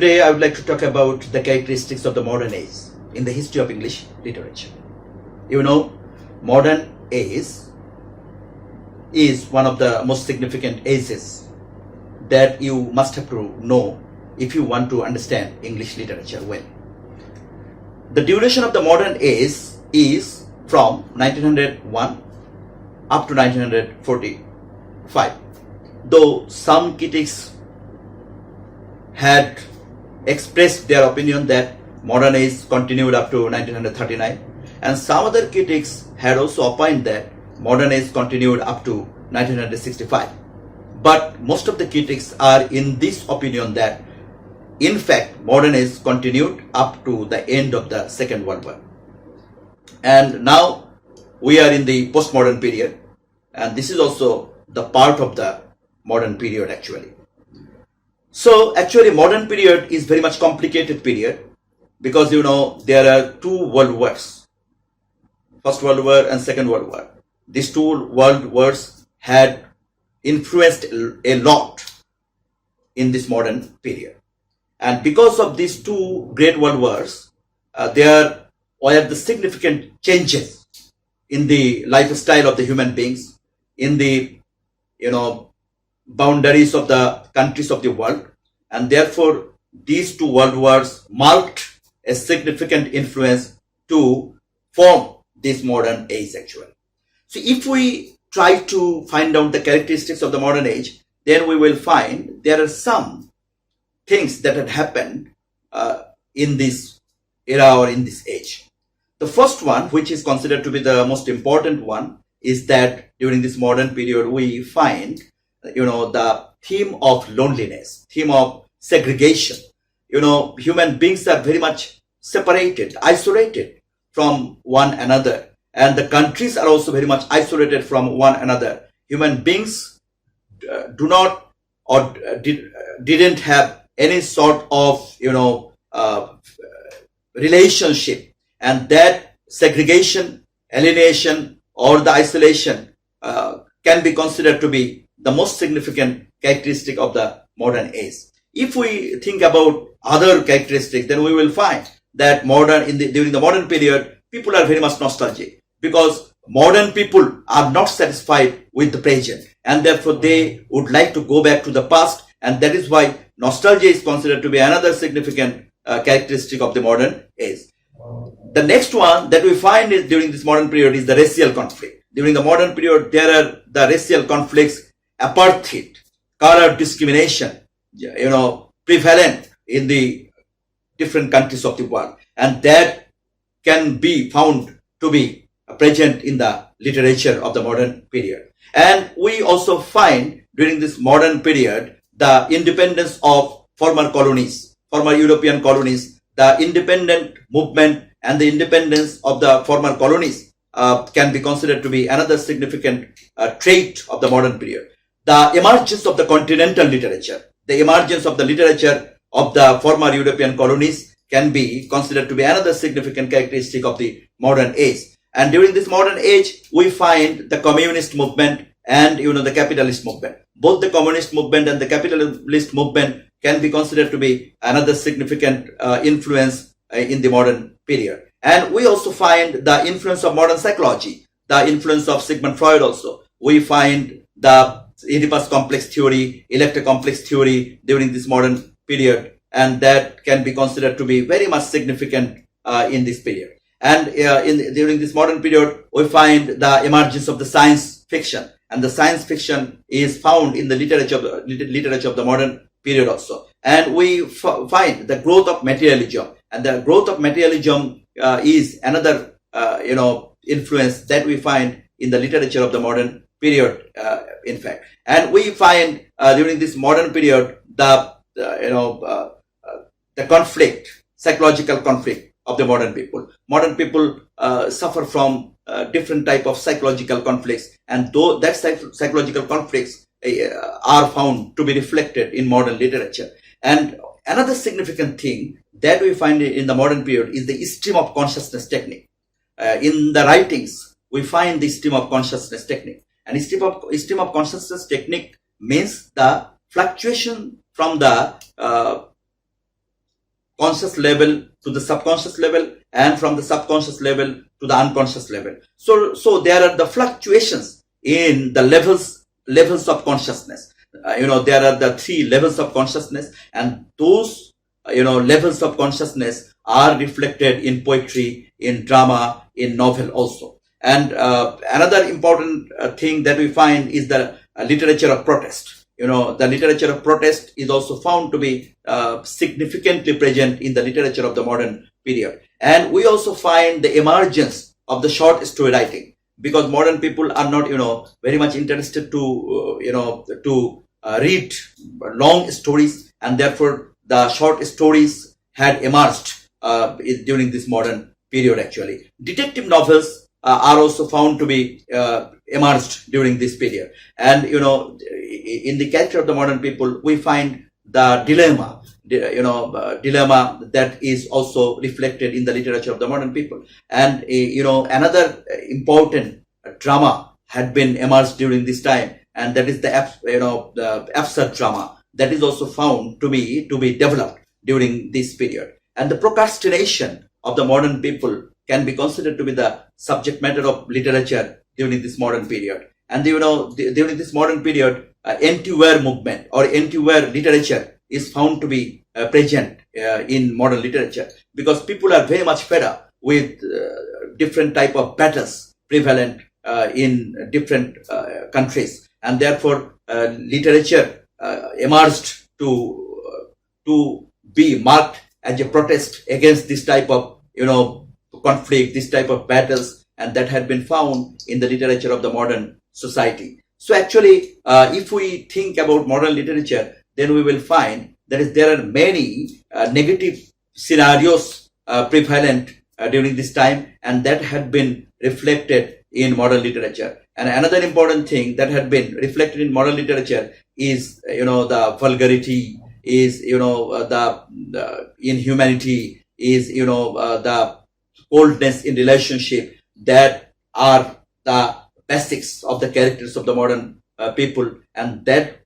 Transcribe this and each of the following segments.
Today I would like to talk about the characteristics of the modern age in the history of English literature. You know, modern age is one of the most significant ages that you must have to know if you want to understand English literature well. The duration of the modern age is from 1901 up to 1945. Though some critics had expressed their opinion that modern age continued up to 1939, and some other critics had also opined that modern age continued up to 1965. But most of the critics are in this opinion that in fact modern age continued up to the end of the Second World War. And now we are in the postmodern period, and this is also the part of the modern period actually. So actually modern period is very much complicated period because you know there are two world wars, First World War and Second World War. These two world wars had influenced a lot in this modern period. And because of these two great world wars, there were the significant changes in the lifestyle of the human beings, in the boundaries of the countries of the world, and therefore these two world wars marked a significant influence to form this modern age actually. So if we try to find out the characteristics of the modern age, then we will find there are some things that had happened in this era or in this age. The first one, which is considered to be the most important one, is that during this modern period we find the theme of loneliness, theme of segregation. Human beings are very much separated, isolated from one another, and the countries are also very much isolated from one another. Human beings do not or didn't have any sort of relationship, and that segregation, alienation, or the isolation can be considered to be the most significant characteristic of the modern age. If we think about other characteristics, then we will find that during the modern period, people are very much nostalgic because modern people are not satisfied with the present, and therefore they would like to go back to the past, and that is why nostalgia is considered to be another significant characteristic of the modern age. The next one that we find is during this modern period is the racial conflict. During the modern period, there are the racial conflicts, apartheid, color discrimination, prevalent in the different countries of the world, and that can be found to be present in the literature of the modern period. And we also find during this modern period the independence of former colonies, former European colonies, the independent movement and the independence of the former colonies can be considered to be another significant trait of the modern period. The emergence of the continental literature, the emergence of the literature of the former European colonies can be considered to be another significant characteristic of the modern age. And during this modern age, we find the communist movement and the capitalist movement. Both the communist movement and the capitalist movement can be considered to be another significant influence in the modern period. And we also find the influence of modern psychology, the influence of Sigmund Freud also. We find the Oedipus complex theory, Electra complex theory during this modern period, and that can be considered to be very much significant in this period. And during this modern period, we find the emergence of the science fiction, and the science fiction is found in the literature of the modern period also. And we find the growth of materialism, and the growth of materialism is another influence that we find in the literature of the modern period, in fact. And we find during this modern period the conflict, psychological conflict of the modern people. Modern people suffer from different type of psychological conflicts, and though that psychological conflicts are found to be reflected in modern literature. And another significant thing that we find in the modern period is the stream of consciousness technique. In the writings, we find the stream of consciousness technique. And stream of consciousness technique means the fluctuation from the conscious level to the subconscious level, and from the subconscious level to the unconscious level. So there are the fluctuations in the levels of consciousness. There are the 3 levels of consciousness, and those levels of consciousness are reflected in poetry, in drama, in novel also. And another important thing that we find is the literature of protest. The literature of protest is also found to be significantly present in the literature of the modern period. And we also find the emergence of the short story writing, because modern people are not, very much interested to read long stories, and therefore the short stories had emerged during this modern period. Actually, detective novels are also found to be emerged during this period. And in the character of the modern people, we find the dilemma that is also reflected in the literature of the modern people. And another important drama had been emerged during this time, and that is the absurd drama that is also found to be developed during this period. And the procrastination of the modern people can be considered to be the subject matter of literature during this modern period. And during this modern period, anti-war movement or anti-war literature is found to be present in modern literature, because people are very much fed up with different type of battles prevalent in different countries, and therefore literature emerged to be marked as a protest against this type of conflict, this type of battles, and that had been found in the literature of the modern society. So actually, if we think about modern literature, then we will find that there are many negative scenarios prevalent during this time, and that had been reflected in modern literature. And another important thing that had been reflected in modern literature is the vulgarity, is the inhumanity, is the coldness in relationship, that are the basics of the characters of the modern people, and that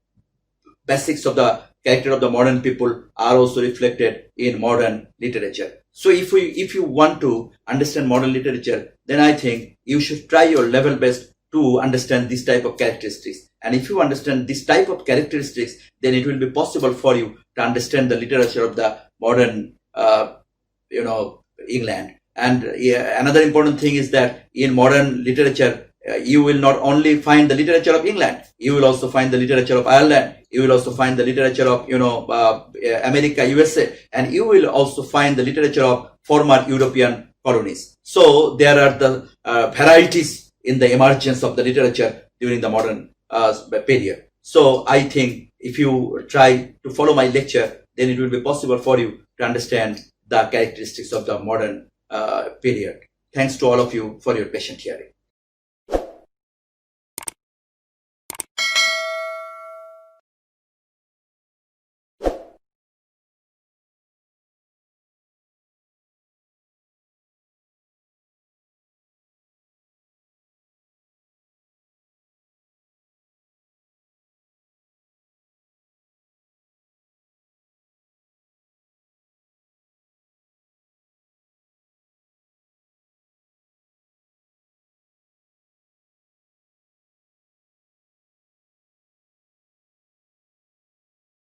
basics of the character of the modern people are also reflected in modern literature. So if you want to understand modern literature, then I think you should try your level best to understand this type of characteristics. And if you understand this type of characteristics, then it will be possible for you to understand the literature of the modern England. And another important thing is that in modern literature, you will not only find the literature of England, you will also find the literature of Ireland, you will also find the literature of America, USA, and you will also find the literature of former European colonies. So there are the varieties in the emergence of the literature during the modern period. So I think if you try to follow my lecture, then it will be possible for you to understand the characteristics of the modern period. Thanks to all of you for your patient hearing.